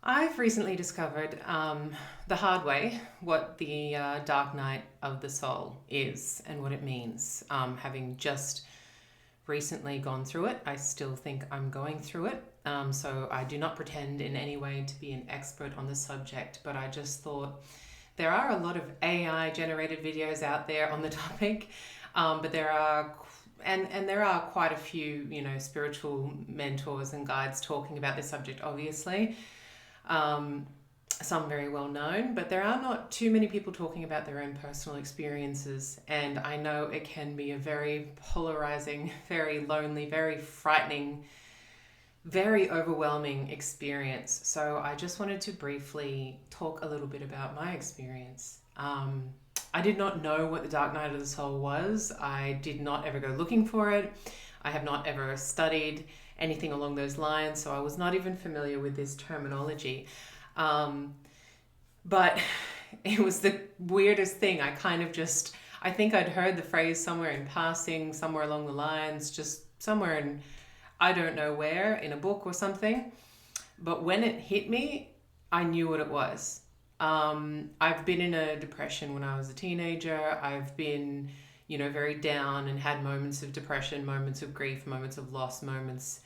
I've recently discovered the hard way what the dark night of the soul is and what it means. Having just recently gone through it, I still think I'm going through it. So I do not pretend in any way to be an expert on the subject, but I just thought there are a lot of AI generated videos out there on the topic, but there are quite a few, spiritual mentors and guides talking about this subject, obviously. Um, some very well known, but there are not too many people talking about their own personal experiences. And I know it can be a very polarizing, very lonely, very frightening, very overwhelming experience. So I just wanted to briefly talk a little bit about my experience. I did not know what the Dark Night of the Soul was. I did not ever go looking for it. I have not ever studied anything along those lines, so I was not even familiar with this terminology. But it was the weirdest thing. I think I'd heard the phrase somewhere in passing, somewhere along the lines, just somewhere in, I don't know where, in a book or something. But when it hit me, I knew what it was. I've been in a depression when I was a teenager. I've been, very down and had moments of depression, moments of grief, moments of loss, moments,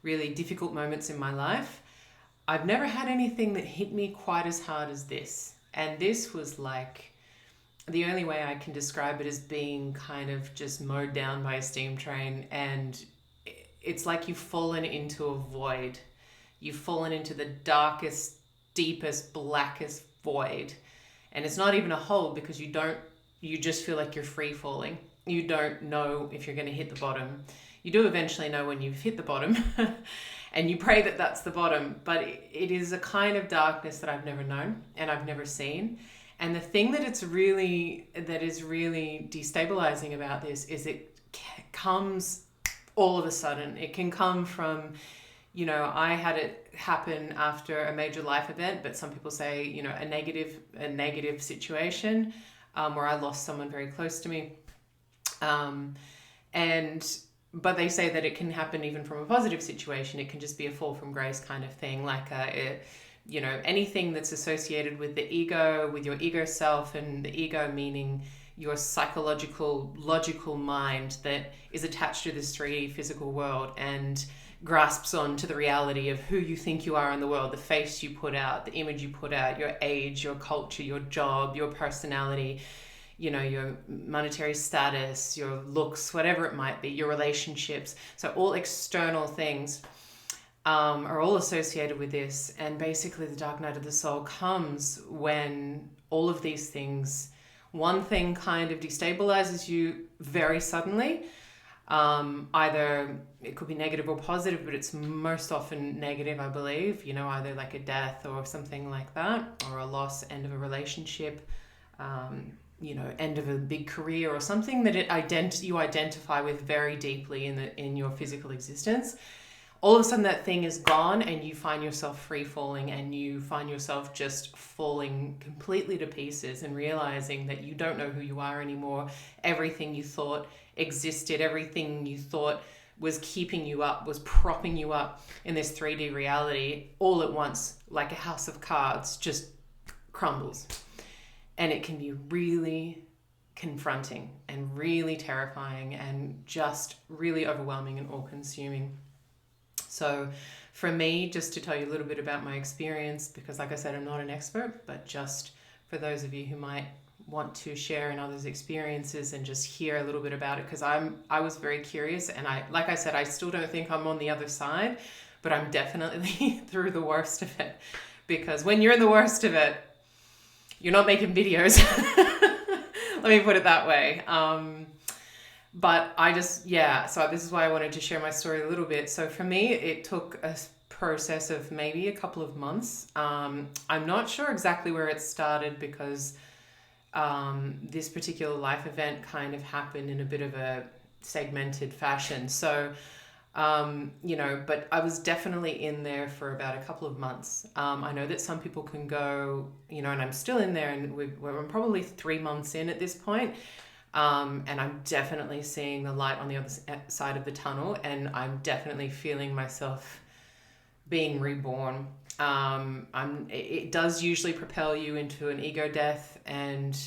really difficult moments in my life. I've never had anything that hit me quite as hard as this. And this was like, the only way I can describe it is being kind of just mowed down by a steam train. And it's like you've fallen into a void. You've fallen into the darkest, deepest, blackest void. And it's not even a hole because you just feel like you're free falling. You don't know if you're going to hit the bottom. You do eventually know when you've hit the bottom and you pray that that's the bottom. But it is a kind of darkness that I've never known and I've never seen. And the thing that is really destabilizing about this is it comes all of a sudden. It can come from, I had it happen after a major life event, but some people say, a negative situation where I lost someone very close to me. But they say that it can happen even from a positive situation. It can just be a fall from grace kind of thing, like anything that's associated with the ego, with your ego self, and the ego meaning your psychological, logical mind that is attached to this 3D physical world and grasps on to the reality of who you think you are in the world, the face you put out, the image you put out, your age, your culture, your job, your personality, your monetary status, your looks, whatever it might be, your relationships. So all external things are all associated with this. And basically the dark night of the soul comes when all of these things, one thing kind of destabilizes you very suddenly. Either it could be negative or positive, but it's most often negative, I believe, either like a death or something like that, or a loss, end of a relationship, end of a big career or something that you identify with very deeply in your physical existence. All of a sudden that thing is gone and you find yourself free falling and you find yourself just falling completely to pieces and realizing that you don't know who you are anymore. Everything you thought existed, everything you thought was keeping you up, was propping you up in this 3D reality, all at once, like a house of cards, just crumbles. And it can be really confronting and really terrifying and just really overwhelming and all-consuming. So for me, just to tell you a little bit about my experience, because like I said, I'm not an expert, but just for those of you who might want to share in others' experiences and just hear a little bit about it, because I was very curious, and like I said, I still don't think I'm on the other side, but I'm definitely through the worst of it. Because when you're in the worst of it, you're not making videos. Let me put it that way. But so this is why I wanted to share my story a little bit. So for me, it took a process of maybe a couple of months. I'm not sure exactly where it started because this particular life event kind of happened in a bit of a segmented fashion. So, but I was definitely in there for about a couple of months. I know that some people can go, and I'm still in there, and we're probably 3 months in at this point. And I'm definitely seeing the light on the other side of the tunnel, and I'm definitely feeling myself being reborn. It does usually propel you into an ego death, and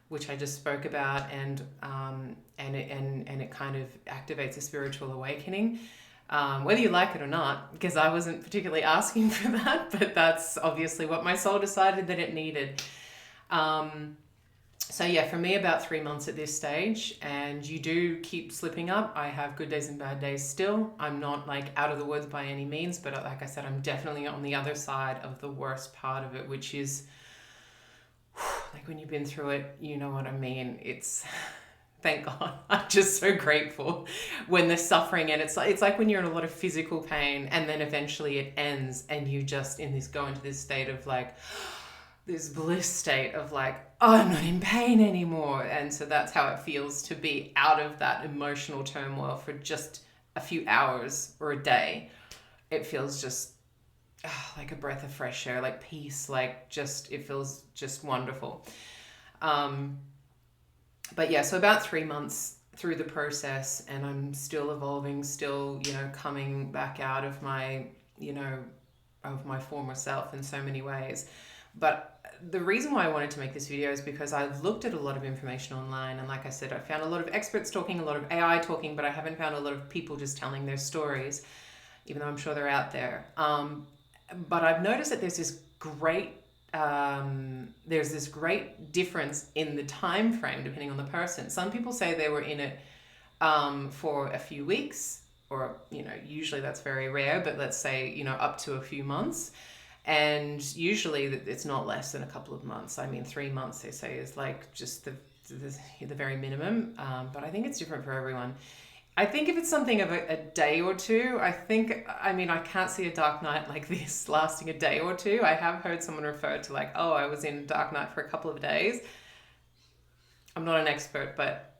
which I just spoke about, and it kind of activates a spiritual awakening, whether you like it or not, because I wasn't particularly asking for that, but that's obviously what my soul decided that it needed. So yeah, for me, about 3 months at this stage, and you do keep slipping up. I have good days and bad days still. I'm not like out of the woods by any means, but like I said, I'm definitely on the other side of the worst part of it, which is like when you've been through it, you know what I mean. It's thank God. I'm just so grateful when the suffering, and it's like when you're in a lot of physical pain and then eventually it ends and you just go into this state of like this bliss state of like, oh, I'm not in pain anymore. And so that's how it feels to be out of that emotional turmoil for just a few hours or a day. It feels just like a breath of fresh air, like peace, like just, it feels just wonderful. But yeah, so about 3 months through the process, and I'm still evolving, still, coming back out of my, of my former self in so many ways. But the reason why I wanted to make this video is because I've looked at a lot of information online, and like I said, I found a lot of experts talking, a lot of AI talking, but I haven't found a lot of people just telling their stories, even though I'm sure they're out there. But I've noticed that there's this great difference in the time frame depending on the person. Some people say they were in it for a few weeks, or usually that's very rare, but let's say up to a few months. And usually it's not less than a couple of months. I mean, 3 months they say is like just the very minimum. But I think it's different for everyone. I think if it's something of a day or two, I can't see a dark night like this lasting a day or two. I have heard someone refer to like, oh, I was in a dark night for a couple of days. I'm not an expert, but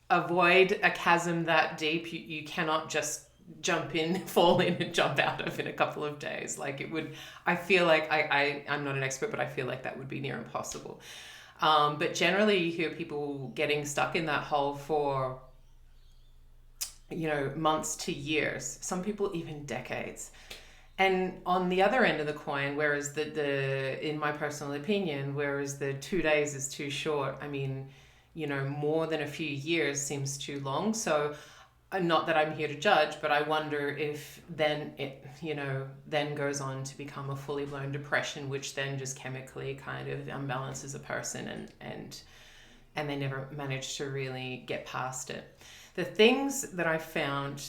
avoid a chasm that deep. You cannot just jump in, fall in, and jump out of in a couple of days. Like it would, I feel like I'm not an expert, but I feel like that would be near impossible. But generally you hear people getting stuck in that hole for months to years, some people even decades. And on the other end of the coin, whereas in my personal opinion, whereas the 2 days is too short, I mean, more than a few years seems too long. So not that I'm here to judge, but I wonder if then it, then goes on to become a fully blown depression, which then just chemically kind of unbalances a person and they never manage to really get past it. The things that I found,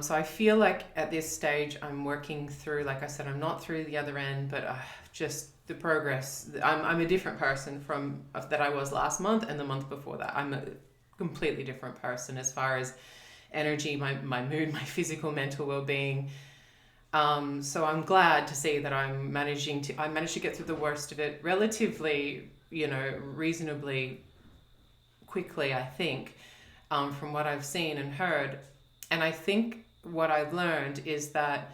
so I feel like at this stage I'm working through, like I said, I'm not through the other end, but just the progress. I'm a different person from that I was last month and the month before that. I'm a completely different person as far as energy, my mood, my physical, mental well-being. So I'm glad to see that I managed to get through the worst of it relatively, reasonably quickly, I think. From what I've seen and heard. And I think what I've learned is that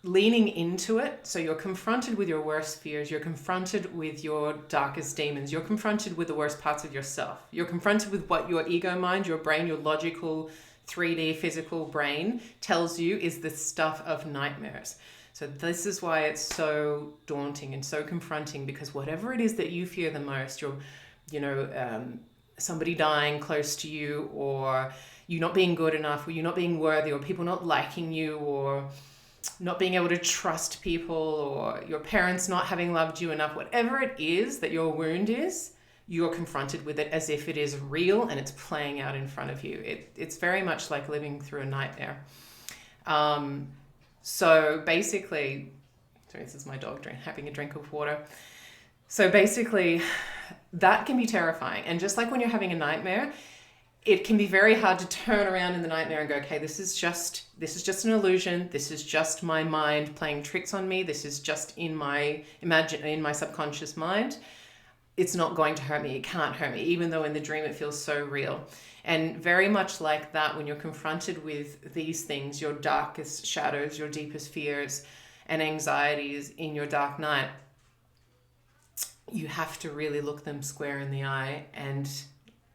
leaning into it, so you're confronted with your worst fears, you're confronted with your darkest demons, you're confronted with the worst parts of yourself, you're confronted with what your ego mind, your brain, your logical 3D physical brain tells you is the stuff of nightmares. So this is why it's so daunting and so confronting, because whatever it is that you fear the most, somebody dying close to you, or you not being good enough, or you not being worthy, or people not liking you, or not being able to trust people, or your parents not having loved you enough, whatever it is that your wound is, you're confronted with it as if it is real and it's playing out in front of you. It's very much like living through a nightmare. So basically, sorry, this is my dog having a drink of water. So basically, that can be terrifying. And just like when you're having a nightmare, it can be very hard to turn around in the nightmare and go, okay, this is just an illusion. This is just my mind playing tricks on me. This is just in my subconscious mind. It's not going to hurt me. It can't hurt me, even though in the dream it feels so real. And very much like that, when you're confronted with these things, your darkest shadows, your deepest fears and anxieties in your dark night, you have to really look them square in the eye and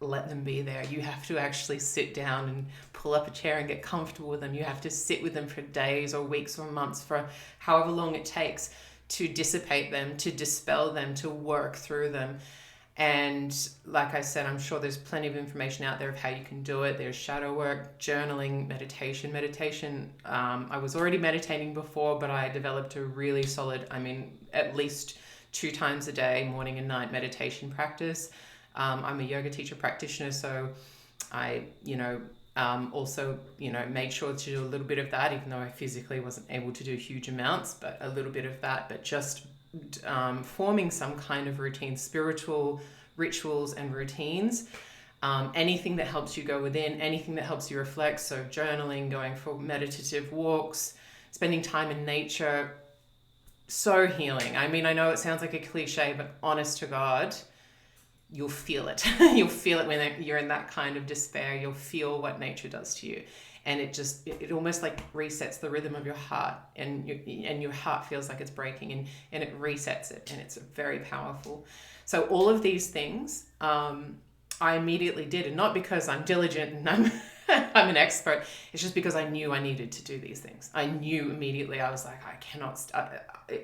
let them be there. You have to actually sit down and pull up a chair and get comfortable with them. You have to sit with them for days or weeks or months, for however long it takes, to dissipate them, to dispel them, to work through them. And like I said, I'm sure there's plenty of information out there of how you can do it. There's shadow work, journaling, meditation. I was already meditating before, but I developed a really solid, at least 2 times a day, morning and night meditation practice. I'm a yoga teacher practitioner, so I, also, made sure to do a little bit of that, even though I physically wasn't able to do huge amounts, but a little bit of that, but just forming some kind of routine, spiritual rituals and routines, anything that helps you go within, anything that helps you reflect. So journaling, going for meditative walks, spending time in nature, so healing. I know it sounds like a cliche, but honest to God, you'll feel it. You'll feel it when you're in that kind of despair. You'll feel what nature does to you. And it almost like resets the rhythm of your heart, and your heart feels like it's breaking, and it resets it, and it's very powerful. So all of these things, I immediately did, and not because I'm diligent and I'm I'm an expert. It's just because I knew I needed to do these things. I knew immediately. I was like, I cannot.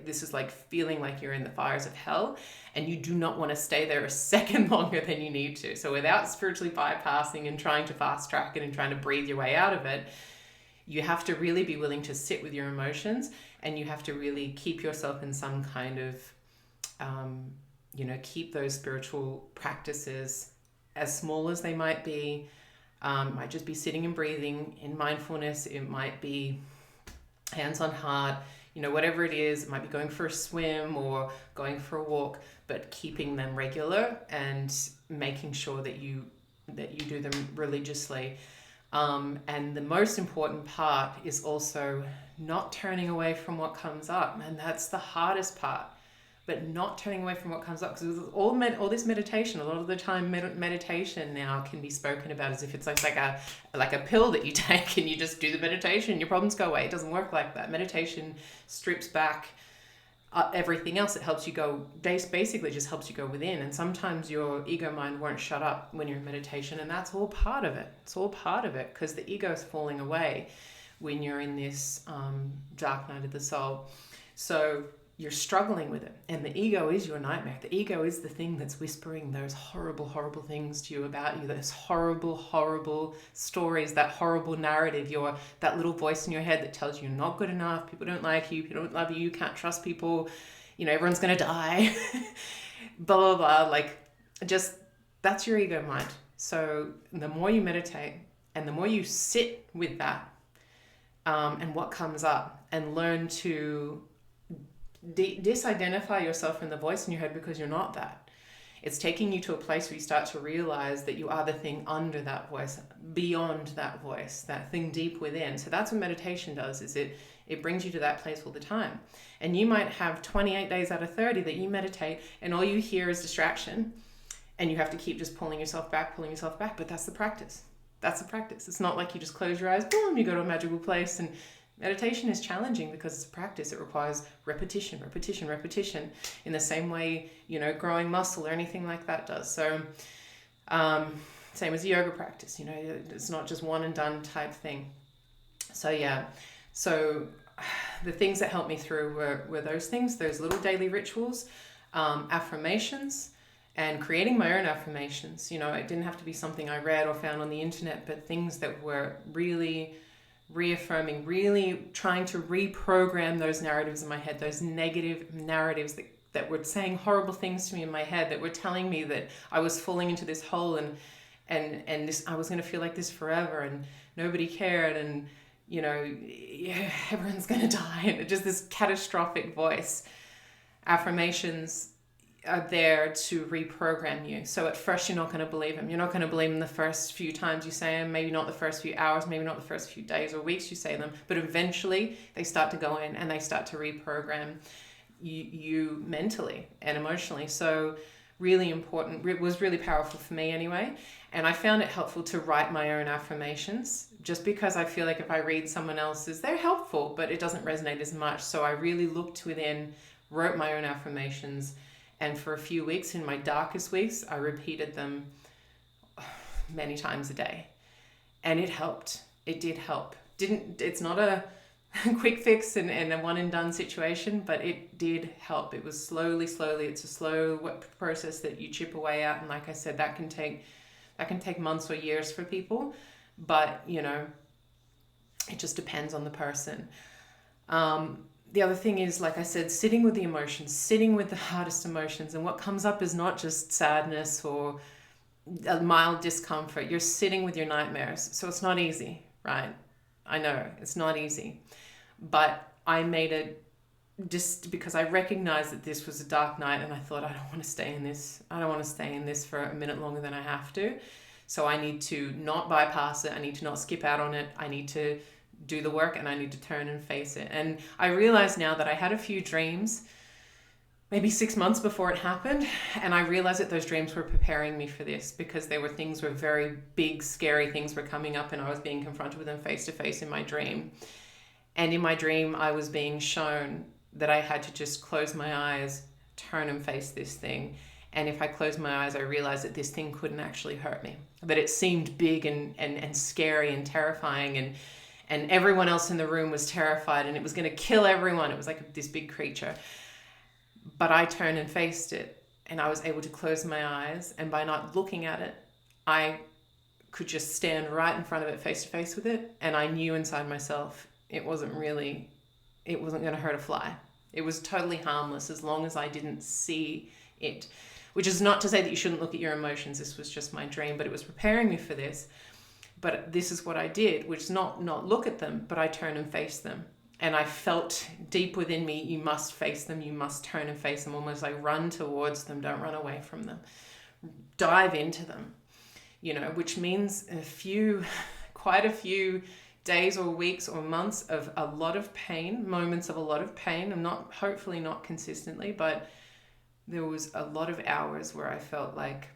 This is like feeling like you're in the fires of hell, and you do not want to stay there a second longer than you need to. So without spiritually bypassing and trying to fast track it and trying to breathe your way out of it, you have to really be willing to sit with your emotions, and you have to really keep yourself in some kind of, keep those spiritual practices, as small as they might be. It might just be sitting and breathing in mindfulness. It might be hands on heart, whatever it is. It might be going for a swim or going for a walk, but keeping them regular and making sure that you do them religiously. And the most important part is also not turning away from what comes up. And that's the hardest part. But not turning away from what comes up, because all this meditation, a lot of the time meditation now can be spoken about as if it's like a pill that you take and you just do the meditation, your problems go away. It doesn't work like that. Meditation strips back everything else. It helps you go, basically just helps you go within. And sometimes your ego mind won't shut up when you're in meditation, and that's all part of it. It's all part of it, because the ego is falling away when you're in this dark night of the soul. So you're struggling with it, and the ego is your nightmare. The ego is the thing that's whispering those horrible, horrible things to you about you, those horrible, horrible stories, that horrible narrative, that little voice in your head that tells you you're not good enough, people don't like you, people don't love you, you can't trust people, everyone's going to die, blah, blah, blah. Like, just, that's your ego mind. So the more you meditate and the more you sit with that, and what comes up, and learn to disidentify yourself from the voice in your head, because you're not that. It's taking you to a place where you start to realize that you are the thing under that voice, beyond that voice, that thing deep within. So that's what meditation does, is it brings you to that place all the time. And you might have 28 days out of 30 that you meditate and all you hear is distraction, and you have to keep just pulling yourself back, but that's the practice. That's the practice. It's not like you just close your eyes, boom, you go to a magical place. And meditation is challenging because it's a practice. It requires repetition, in the same way, growing muscle or anything like that does. So same as a yoga practice, it's not just one and done type thing. So yeah, so the things that helped me through were those things, those little daily rituals, affirmations, and creating my own affirmations. It didn't have to be something I read or found on the internet, but things that were really reaffirming, really trying to reprogram those narratives in my head, those negative narratives that were saying horrible things to me in my head, that were telling me that I was falling into this hole, and this, I was going to feel like this forever, and nobody cared, and everyone's going to die, and just this catastrophic voice. Affirmations are there to reprogram you. So at first you're not going to believe them. You're not going to believe them the first few times you say them, maybe not the first few hours, maybe not the first few days or weeks you say them, but eventually they start to go in and they start to reprogram you mentally and emotionally. So really important. It was really powerful for me anyway. And I found it helpful to write my own affirmations, just because I feel like if I read someone else's, they're helpful, but it doesn't resonate as much. So I really looked within, wrote my own affirmations, and for a few weeks, in my darkest weeks, I repeated them many times a day. And it helped. It did help. It's not a quick fix and a one and done situation, but it did help. It was slowly. It's a slow process that you chip away at. And like I said, that can take months or years for people, but it just depends on the person. The other thing is, like I said, sitting with the emotions, sitting with the hardest emotions, and what comes up is not just sadness or a mild discomfort. You're sitting with your nightmares. So it's not easy, right? I know it's not easy, but I made it just because I recognized that this was a dark night, and I thought, I don't want to stay in this. I don't want to stay in this for a minute longer than I have to. So I need to not bypass it. I need to not skip out on it. I need to do the work, and I need to turn and face it. And I realize now that I had a few dreams maybe 6 months before it happened, and I realized that those dreams were preparing me for this, because there were things where very big, scary things were coming up, and I was being confronted with them face to face in my dream. And in my dream, I was being shown that I had to just close my eyes, turn and face this thing. And if I closed my eyes, I realized that this thing couldn't actually hurt me, that it seemed big and scary and terrifying, and everyone else in the room was terrified, and it was going to kill everyone. It was like this big creature. But I turned and faced it, and I was able to close my eyes. And by not looking at it, I could just stand right in front of it, face to face with it. And I knew inside myself, it wasn't going to hurt a fly. It was totally harmless as long as I didn't see it, which is not to say that you shouldn't look at your emotions. This was just my dream, but it was preparing me for this. But this is what I did, which is not look at them, but I turned and faced them. And I felt deep within me, you must face them, you must turn and face them, almost like run towards them, don't run away from them. Dive into them, which means quite a few days or weeks or months of a lot of pain, moments of a lot of pain. I'm hopefully not consistently, but there was a lot of hours where I felt like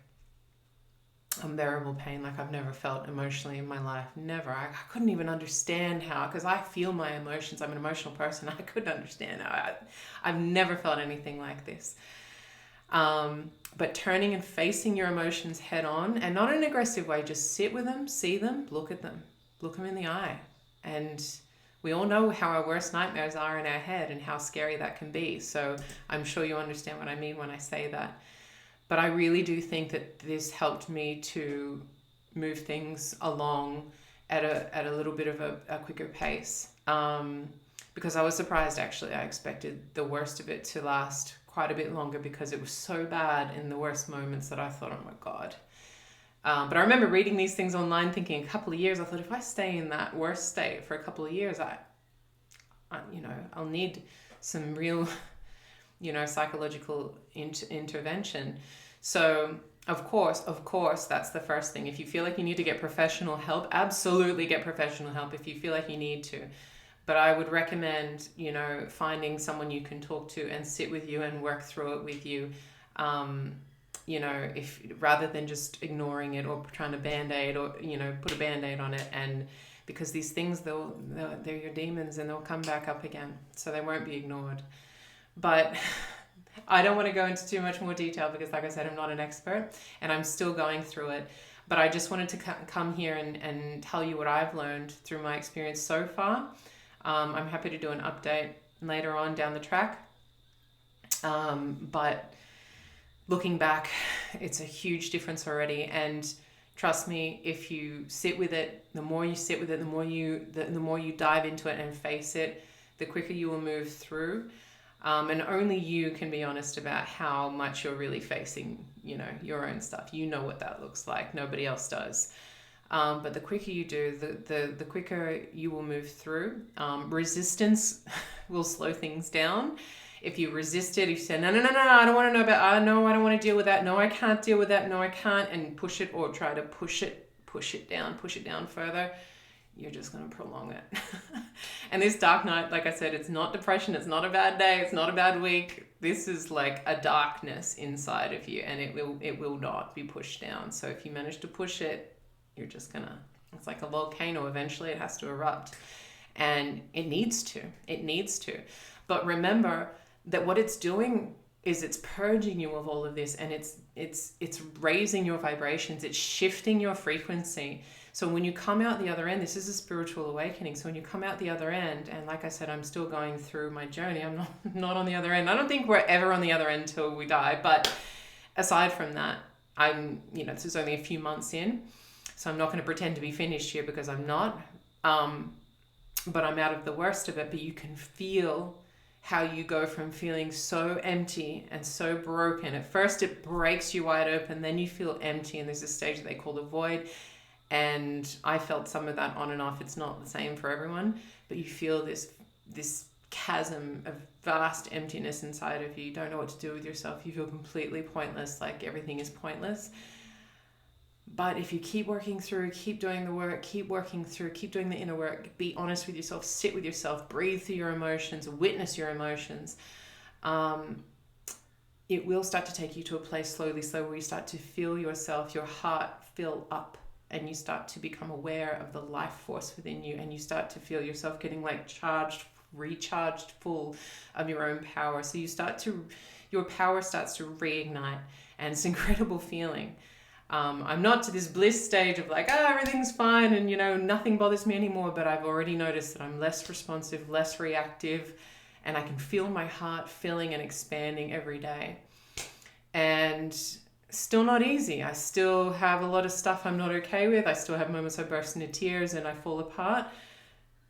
unbearable pain, like I've never felt emotionally in my life. Never. I couldn't even understand how, because I feel my emotions. I'm an emotional person. I couldn't understand how. I've never felt anything like this. But turning and facing your emotions head on, and not in an aggressive way, just sit with them, see them, look at them, look them in the eye. And we all know how our worst nightmares are in our head and how scary that can be. So I'm sure you understand what I mean when I say that. But I really do think that this helped me to move things along at a little bit of a quicker pace. Because I was surprised, actually. I expected the worst of it to last quite a bit longer, because it was so bad in the worst moments that I thought, oh my God. But I remember reading these things online thinking a couple of years, I thought, if I stay in that worst state for a couple of years, I'll need some real psychological intervention. So of course, that's the first thing. If you feel like you need to get professional help, absolutely get professional help if you feel like you need to. But I would recommend, finding someone you can talk to and sit with you and work through it with you. If rather than just ignoring it or trying to band-aid or, put a band-aid on it, and because these things, they're your demons and they'll come back up again. So they won't be ignored. But I don't want to go into too much more detail because, like I said, I'm not an expert and I'm still going through it. But I just wanted to come here and tell you what I've learned through my experience so far. I'm happy to do an update later on down the track. But looking back, it's a huge difference already. And trust me, if you sit with it, the more you sit with it, the more you dive into it and face it, the quicker you will move through. And only you can be honest about how much you're really facing, your own stuff. You know what that looks like. Nobody else does. But the quicker you do, the quicker you will move through. Resistance will slow things down. If you resist it, if you say, no, I don't want to know about, no, I don't want to deal with that. No, I can't deal with that. No, I can't. And push it or try to push it down further. You're just going to prolong it. And this dark night, like I said, it's not depression. It's not a bad day. It's not a bad week. This is like a darkness inside of you, and it will not be pushed down. So if you manage to push it, you're just going to, it's like a volcano. Eventually it has to erupt, and it needs to. But remember that what it's doing is it's purging you of all of this, and it's raising your vibrations, it's shifting your frequency. So when you come out the other end, this is a spiritual awakening. So when you come out the other end, and like I said, I'm still going through my journey. I'm not on the other end. I don't think we're ever on the other end till we die. But aside from that, I'm, this is only a few months in. So I'm not going to pretend to be finished here, because I'm not. But I'm out of the worst of it. But you can feel how you go from feeling so empty and so broken. At first it breaks you wide open, then you feel empty, and there's this stage that they call the void. And I felt some of that on and off. It's not the same for everyone, but you feel this chasm of vast emptiness inside of you. You don't know what to do with yourself. You feel completely pointless, like everything is pointless. But if you keep working through, keep doing the work, keep working through, keep doing the inner work, be honest with yourself, sit with yourself, breathe through your emotions, witness your emotions, it will start to take you to a place slowly, where you start to feel yourself, your heart fill up, and you start to become aware of the life force within you, and you start to feel yourself getting like recharged full of your own power. So your power starts to reignite, and it's an incredible feeling. I'm not to this bliss stage of like, everything's fine and, nothing bothers me anymore, but I've already noticed that I'm less responsive, less reactive, and I can feel my heart filling and expanding every day. And still not easy. I still have a lot of stuff I'm not okay with. I still have moments I burst into tears and I fall apart.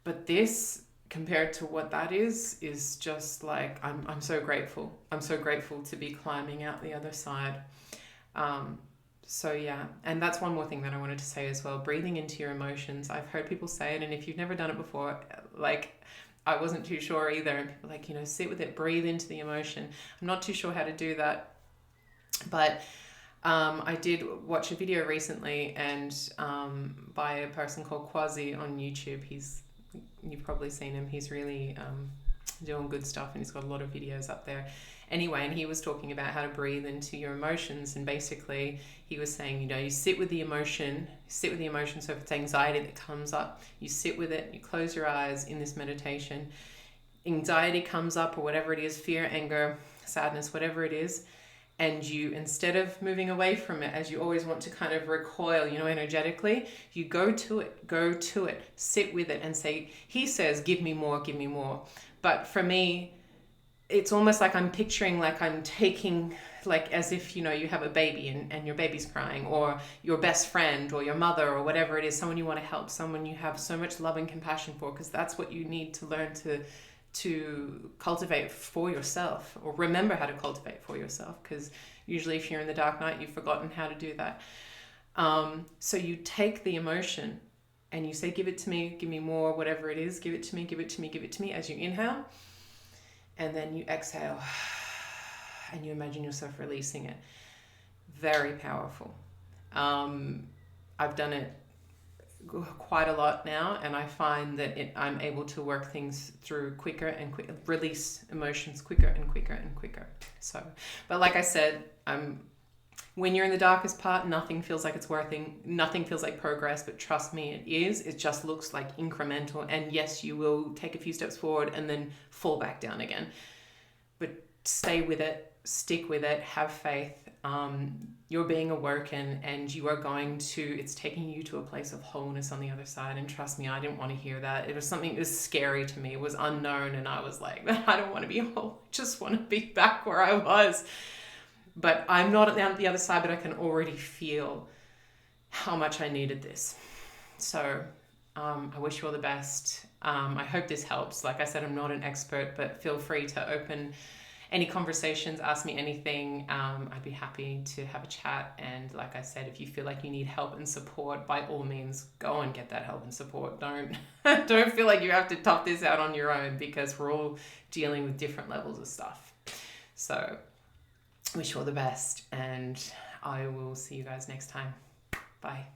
But this, compared to what that is just like, I'm so grateful. I'm so grateful to be climbing out the other side. So yeah, and that's one more thing that I wanted to say as well, breathing into your emotions. I've heard people say it, and if you've never done it before, like I wasn't too sure either, and people like, sit with it, breathe into the emotion. I'm not too sure how to do that, but I did watch a video recently, and by a person called Quasi on YouTube. You've probably seen him. He's really doing good stuff, and he's got a lot of videos up there. Anyway, and he was talking about how to breathe into your emotions, and basically he was saying, you sit with the emotion. So if it's anxiety that comes up, you sit with it, you close your eyes in this meditation. Anxiety comes up, or whatever it is, fear, anger, sadness, whatever it is, and you, instead of moving away from it, as you always want to kind of recoil, energetically, you go to it, sit with it and say, he says, give me more. But for me, it's almost like I'm picturing like I'm taking, like as if, you have a baby and your baby's crying, or your best friend or your mother or whatever it is, someone you want to help, someone you have so much love and compassion for, because that's what you need to learn to cultivate for yourself, or remember how to cultivate for yourself, because usually if you're in the dark night, you've forgotten how to do that. So you take the emotion and you say, give it to me, give me more, whatever it is, give it to me as you inhale. And then you exhale and you imagine yourself releasing it. Very powerful. I've done it quite a lot now, and I find that I'm able to work things through quicker and release emotions quicker and quicker. So, but like I said, when you're in the darkest part, nothing feels like it's working, nothing feels like progress, but trust me, it just looks like incremental. And yes, you will take a few steps forward and then fall back down again, but stay with it, stick with it, have faith. You're being awoken, and it's taking you to a place of wholeness on the other side. And trust me, I didn't want to hear that. It was scary to me. It was unknown. And I was like, I don't want to be whole. I just want to be back where I was. But I'm not at the other side, but I can already feel how much I needed this. So I wish you all the best. I hope this helps. Like I said, I'm not an expert, but feel free to open any conversations, ask me anything. I'd be happy to have a chat. And like I said, if you feel like you need help and support, by all means, go and get that help and support. Don't feel like you have to tough this out on your own, because we're all dealing with different levels of stuff. So wish you all the best, and I will see you guys next time. Bye.